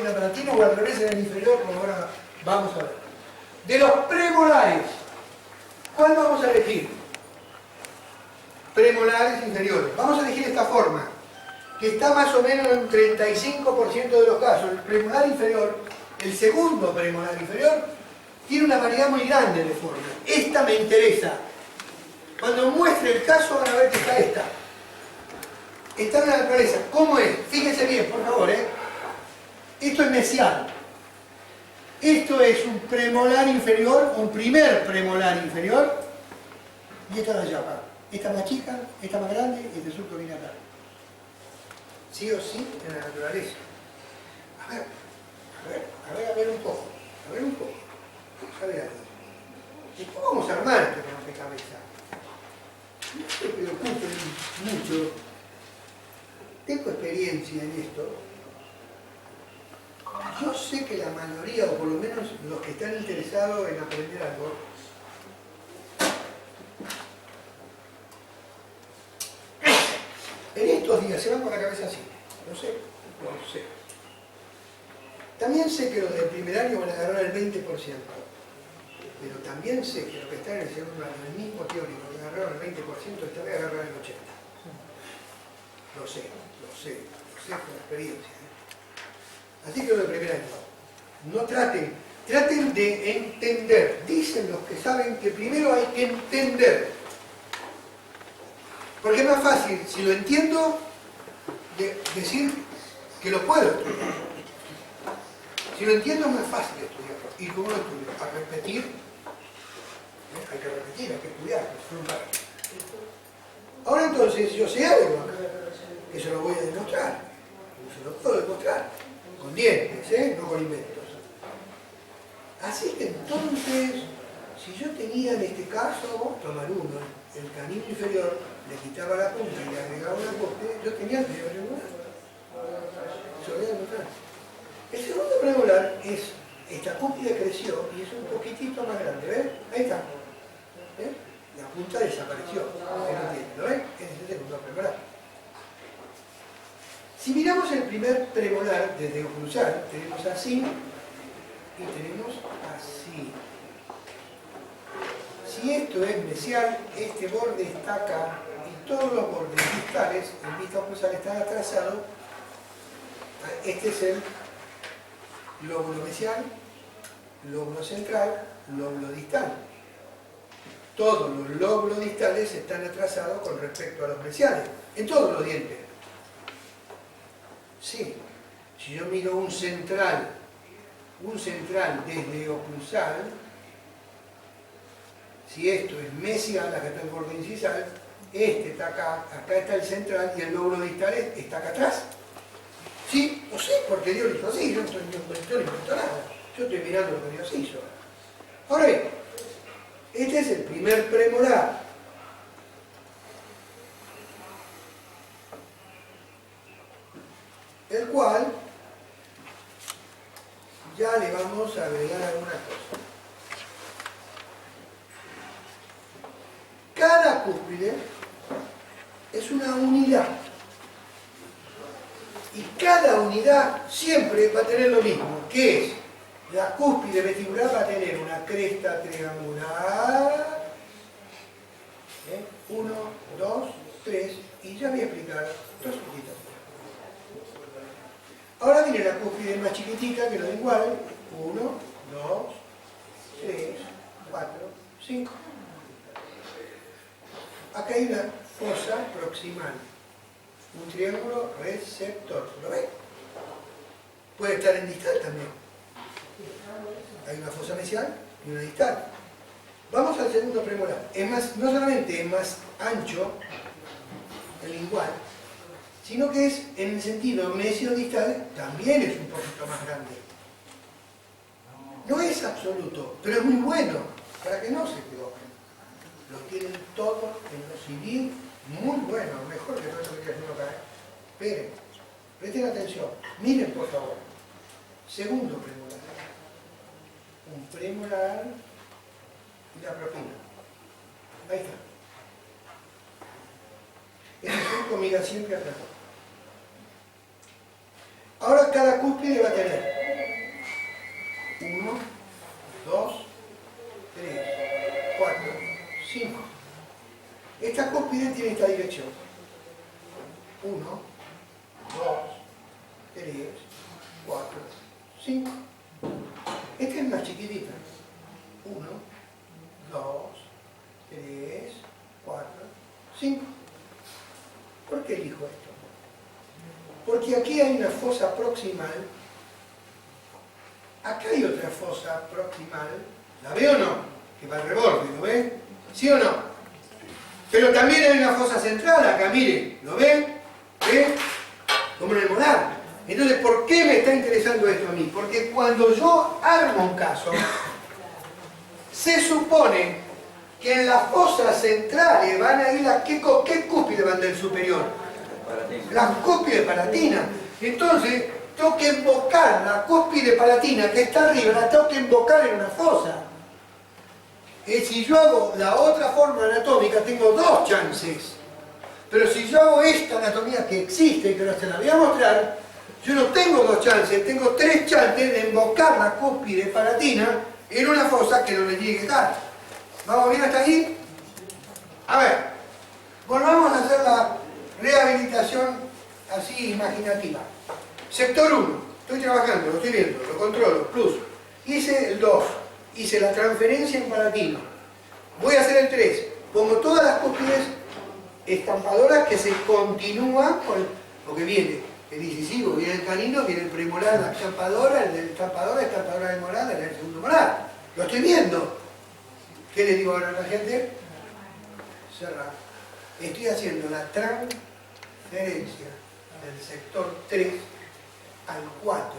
el palatino o al revés en el inferior, como ahora vamos a ver. De los premolares, ¿cuál vamos a elegir? Premolares inferiores. Vamos a elegir esta forma, que está más o menos en un 35% de los casos. El premolar inferior, el segundo premolar inferior, tiene una variedad muy grande de formas. Esta me interesa. Cuando muestre el caso van a ver que está esta. Está en la naturaleza. ¿Cómo es? Fíjense bien, por favor. Esto es mesial. Esto es un premolar inferior, un primer premolar inferior. Y esta es la llapa. Esta más chica, esta más grande, y este surco viene acá. Sí o sí en la naturaleza. A ver un poco. A ver un poco. Vamos a ver ahí. Después vamos a armar este rompecabezas. No se preocupen mucho. Tengo experiencia en esto. Yo sé que la mayoría, o por lo menos los que están interesados en aprender algo, en estos días se van con la cabeza así. No sé. También sé que los del primer año van a agarrar el 20%. Pero también sé que los que están en el segundo año, el mismo teórico, que agarraron el 20%, esta vez agarran el 80%. Lo sé por experiencia. Así que los del primer año, no traten de entender. Dicen los que saben que primero hay que entender. Porque es más fácil, si lo entiendo, decir que lo puedo estudiar. Si lo entiendo es más fácil estudiarlo. ¿Y cómo lo estudio? A repetir. Hay que repetir, hay que estudiar. Ahora entonces yo sé algo acá, que se lo voy a demostrar. Se lo puedo demostrar. Con dientes, no con inventos. Así que entonces, si yo tenía en este caso, tomar uno, el canino inferior, le quitaba la punta y le agregaba una corte, yo tenía el primer premolar. Se lo voy a demostrar. El segundo premolar es, esta cúspide creció y es un poquitito más grande, ¿ven? Ahí está. ¿Ven? La punta desapareció. ¿Lo ven? Ese es el segundo premolar. Si miramos el primer premolar desde oclusal, tenemos así y tenemos así. Si esto es mesial, este borde está acá y todos los bordes distales en vista oclusal están atrasados. Este es el lóbulo mesial, lóbulo central, lóbulo distal. Todos los lóbulos distales están atrasados con respecto a los mesiales, en todos los dientes. Sí, si yo miro un central desde oclusal, si esto es mesial, acá está el borde incisal, este está acá, acá está el central y el lóbulo distal está acá atrás. Sí, lo sé, porque Dios lo hizo así, yo no invento nada. Yo estoy mirando lo que Dios hizo. Ahora bien, este es el primer premolar. El cual ya le vamos a agregar alguna cosa. Cada cúspide es una unidad. Y cada unidad siempre va a tener lo mismo, que es la cúspide vestibular va a tener una cresta triangular. 1, 2, 3, y ya voy a explicar dos poquitos. Ahora viene la cúspide más chiquitita que lo da igual. 1, 2, 3, 4, 5. Acá hay una fosa proximal. Un triángulo receptor. ¿Lo ven? Puede estar en distal también. Hay una fosa mesial y una distal. Vamos al segundo premolar. Es más, no solamente es más ancho, el lingual, sino que es, en el sentido mesio-distal, también es un poquito más grande. No es absoluto, pero es muy bueno, para que no se equivoquen. Lo tienen todos en los civil, muy bueno, mejor que todo eso que estoy haciendo acá. Esperen, presten atención, miren por favor. Segundo premolar. Un premolar y la propina. Ahí está. Ese surco mira siempre acá. Ahora cada cúspide va a tener 1, 2, 3, 4, 5. Esta cúspide tiene esta dirección. 1, 2, 3, 4, 5. Esta es más chiquitita. 1, 2, 3, 4, 5. ¿Por qué elijo esto? Porque aquí hay una fosa proximal. Acá hay otra fosa proximal. ¿La ve o no? Que va al reborde, ¿lo ve? ¿Sí o no? Pero también hay una fosa central acá, miren. ¿Lo ven? ¿Ve? Como en el molar. Entonces, ¿por qué me está interesando esto a mí? Porque cuando yo armo un caso, se supone que en las fosas centrales van a ir ¿qué cúspide van del superior? Las cúspides palatinas. Entonces, tengo que invocar la cúspide palatina que está arriba, la tengo que invocar en una fosa. Si yo hago la otra forma anatómica, tengo dos chances. Pero si yo hago esta anatomía que existe, que ahora se la voy a mostrar, yo no tengo dos chances, tengo tres chances de invocar la cúspide palatina en una fosa que no le llegue tal. ¿Vamos bien hasta ahí? A ver, volvamos a hacer la rehabilitación así imaginativa. Sector 1, estoy trabajando, lo estoy viendo, lo controlo, plus. Hice el 2, hice la transferencia en palatino. Voy a hacer el 3, pongo todas las cúspides estampadoras que se continúan con lo que viene. El incisivo, viene el canino, viene el premolar, la estampadora, el del estampadora del molar, el del segundo molar. Lo estoy viendo. ¿Qué le digo ahora a la gente? Cerrar. Estoy haciendo la transferencia del sector 3 al 4.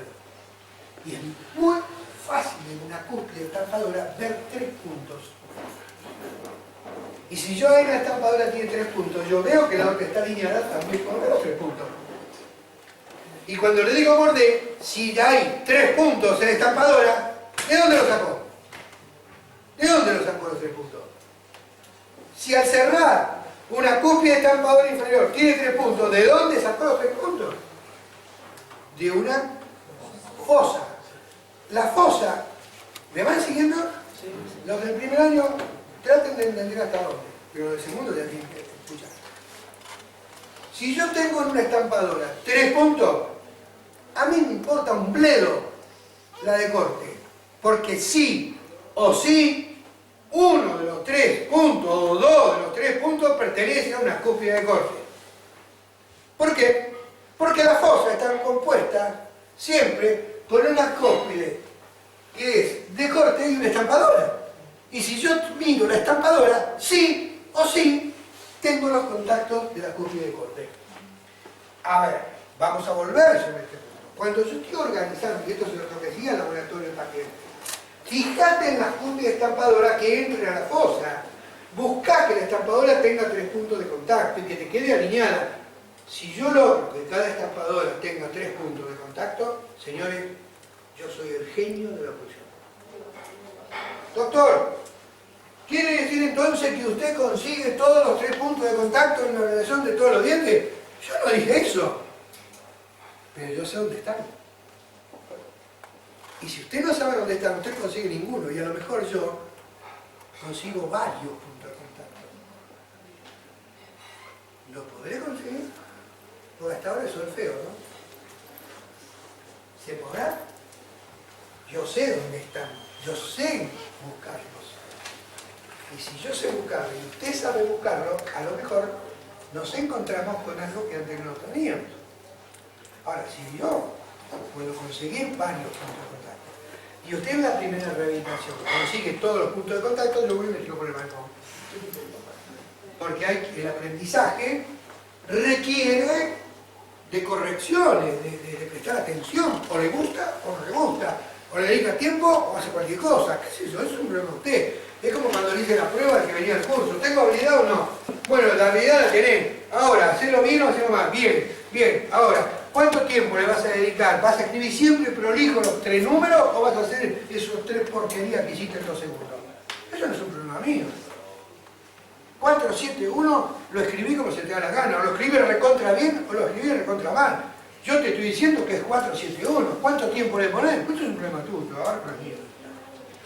Y es muy fácil en una cúspide estampadora ver 3 puntos. Y si yo en la estampadora tiene 3 puntos, yo veo que la otra está alineada también con los 3 puntos. Y cuando le digo borde, si hay 3 puntos en la estampadora, ¿de dónde lo sacó? ¿De dónde lo sacó los 3 puntos? Si al cerrar una cúspide estampadora inferior tiene 3 puntos, ¿de dónde sacó los 3 puntos? De una fosa. La fosa, ¿me van siguiendo? Sí. Los del primer año traten de entender hasta dónde, pero los del segundo ya tienen que escuchar. Si yo tengo en una estampadora 3 puntos, a mí me importa un bledo la de corte, porque sí o sí, uno de los 3 puntos o 2 de los 3 puntos pertenece a una cúspide de corte. ¿Por qué? Porque las fosas están compuestas siempre por una cúspide que es de corte y una estampadora. Y si yo miro la estampadora, sí o sí tengo los contactos de la cúspide de corte. A ver, vamos a volver sobre este punto. Cuando yo estoy organizando, y esto se lo decía el laboratorio de Paquet, fíjate en la cúspide estampadora que entre a la fosa. Busca que la estampadora tenga 3 puntos de contacto y que te quede alineada. Si yo logro que cada estampadora tenga 3 puntos de contacto, señores, yo soy el genio de la oclusión. Doctor, ¿quiere decir entonces que usted consigue todos los 3 puntos de contacto en la relación de todos los dientes? Yo no dije eso, pero yo sé dónde están. Y si usted no sabe dónde están, usted consigue ninguno, y a lo mejor yo consigo varios puntos de contacto. ¿Lo podré conseguir? Porque hasta ahora es solfeo, ¿no? ¿Se podrá? Yo sé dónde están, yo sé buscarlos. Y si yo sé buscarlo y usted sabe buscarlo, a lo mejor nos encontramos con algo que antes no teníamos. Ahora, si yo puedo conseguir varios puntos de contacto y usted en la primera rehabilitación consigue todos los puntos de contacto, yo voy y me tiro por el balcón. Porque el aprendizaje requiere de correcciones, de prestar atención. O le gusta o no le gusta. O le dedica tiempo o hace cualquier cosa. ¿Qué es eso? Eso es un problema de usted. Es como cuando le hice la prueba que venía al curso. ¿Tengo habilidad o no? Bueno, la habilidad la tenés. Ahora, ¿hacelo bien o hacelo mal? Bien, bien. Ahora, ¿cuánto tiempo le vas a dedicar? ¿Vas a escribir siempre prolijo los 3 números o vas a hacer esos 3 porquerías que hiciste en 2 segundos? Eso no es un problema mío. 4, 7, 1, lo escribí como se te da la gana. O lo escribí recontra bien o lo escribí recontra mal. Yo te estoy diciendo que es 471. ¿Cuánto tiempo le pones? Esto es un problema tuyo, ahora tranquilo.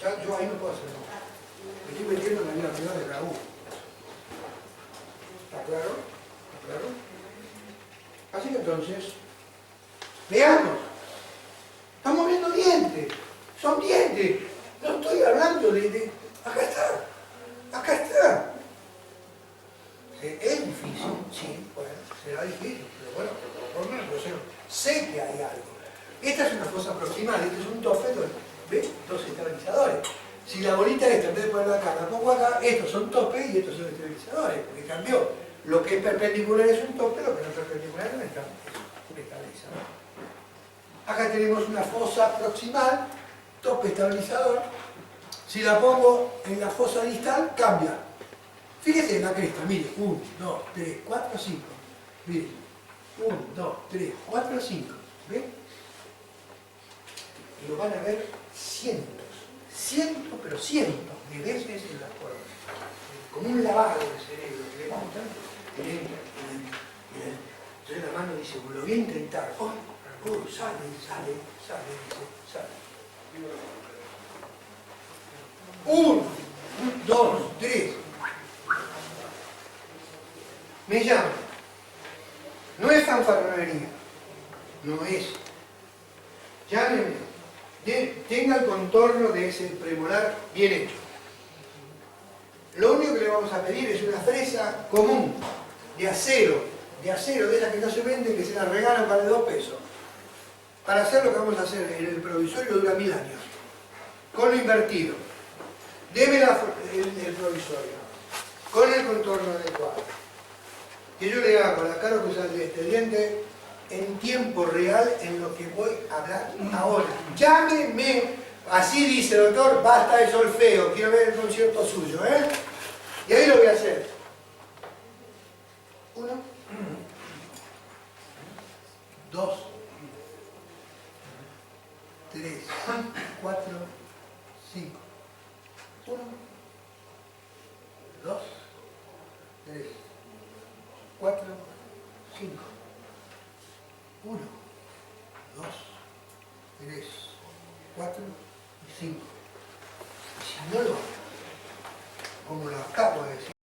Ya, yo ahí no puedo hacer nada. Me estoy metiendo en la vida privada de cada uno. ¿Está claro? ¿Está claro? Así que entonces, veamos. Estamos viendo dientes. Son dientes. No estoy hablando de... Acá está. Acá está. Es difícil, sí, bueno, será difícil, pero bueno, por lo menos yo sé que hay algo. Esta es una fosa proximal, este es un tope, ¿ves? Dos estabilizadores. Si la bolita esta, en vez de ponerla acá, la pongo acá, estos son topes y estos son estabilizadores, porque cambió. Lo que es perpendicular es un tope, lo que no es perpendicular es un estabilizador. Acá tenemos una fosa proximal, tope estabilizador. Si la pongo en la fosa distal, cambia. Fíjese en la cresta, mire, 1, 2, 3, 4, 5. Mire, 1, 2, 3, 4, 5. ¿Ven? Y lo van a ver cientos, pero cientos de veces en la forma. Como un lavado de cerebro que le montan, y entra. Entonces la mano dice, lo voy a intentar. Sale, dice. 1, 2, 3. Me llama. No es fanfarronería. No es. Llámeme. Tenga el contorno de ese premolar bien hecho. Lo único que le vamos a pedir es una fresa común, de acero, de esas que no se venden, que se las regalan para 2 pesos. Para hacer lo que vamos a hacer en el provisorio dura 1000 años. Con lo invertido. Deme el provisorio. Con el contorno adecuado. Que yo le hago la cara cruzada del expediente en tiempo real en lo que voy a hablar ahora. Llámeme, así dice el doctor, basta de solfeo, quiero ver el concierto suyo, ¿eh? Y ahí lo voy a hacer. 1, 2, 3, 4, 5. 1, 2, 3, 4, 5. 1, 2, 3, 4 y 5. Si no lo